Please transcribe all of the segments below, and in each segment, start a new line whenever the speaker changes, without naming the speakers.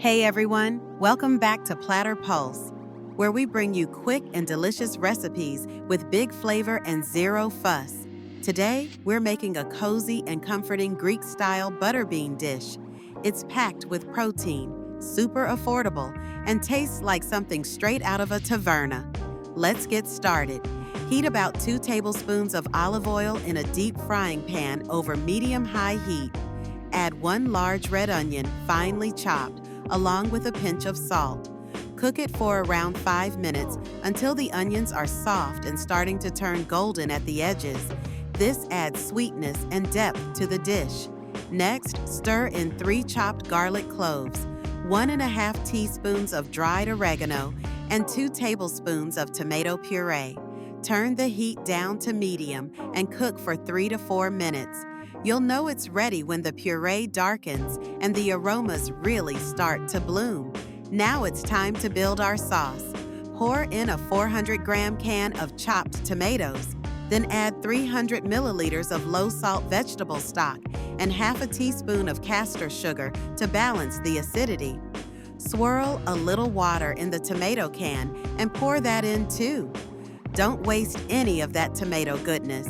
Hey everyone, welcome back to PlatterPulse, where we bring you quick and delicious recipes with big flavor and zero fuss. Today, we're making a cozy and comforting Greek-style butterbean dish. It's packed with protein, super affordable, and tastes like something straight out of a taverna. Let's get started. Heat about 2 tablespoons of olive oil in a deep frying pan over medium-high heat. Add 1 large red onion, finely chopped, along with a pinch of salt. Cook it for around 5 minutes until the onions are soft and starting to turn golden at the edges. This adds sweetness and depth to the dish. Next, stir in 3 chopped garlic cloves, 1½ teaspoons of dried oregano, and 2 tablespoons of tomato puree. Turn the heat down to medium and cook for 3 to 4 minutes. You'll know it's ready when the puree darkens and the aromas really start to bloom. Now it's time to build our sauce. Pour in a 400-gram can of chopped tomatoes. Then add 300 milliliters of low-salt vegetable stock and ½ a teaspoon of castor sugar to balance the acidity. Swirl a little water in the tomato can and pour that in too. Don't waste any of that tomato goodness.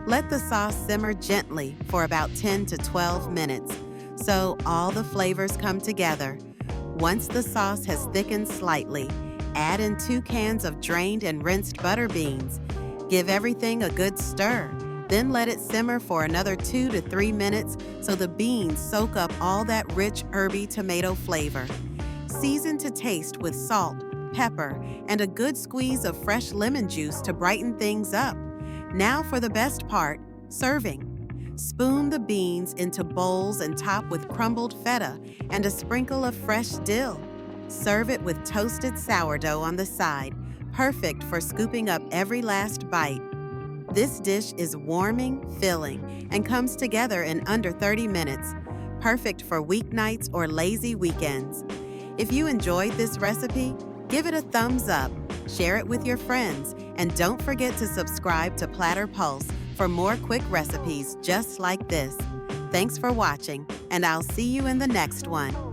Let the sauce simmer gently for about 10 to 12 minutes so all the flavors come together. Once the sauce has thickened slightly, add in 2 cans of drained and rinsed butter beans. Give everything a good stir, then let it simmer for another 2 to 3 minutes so the beans soak up all that rich herby tomato flavor. Season to taste with salt, pepper, and a good squeeze of fresh lemon juice to brighten things up. Now for the best part, serving. Spoon the beans into bowls and top with crumbled feta and a sprinkle of fresh dill. Serve it with toasted sourdough on the side, perfect for scooping up every last bite. This dish is warming, filling, and comes together in under 30 minutes, perfect for weeknights or lazy weekends. If you enjoyed this recipe, give it a thumbs up, share it with your friends, and don't forget to subscribe to PlatterPulse for more quick recipes just like this. Thanks for watching, and I'll see you in the next one.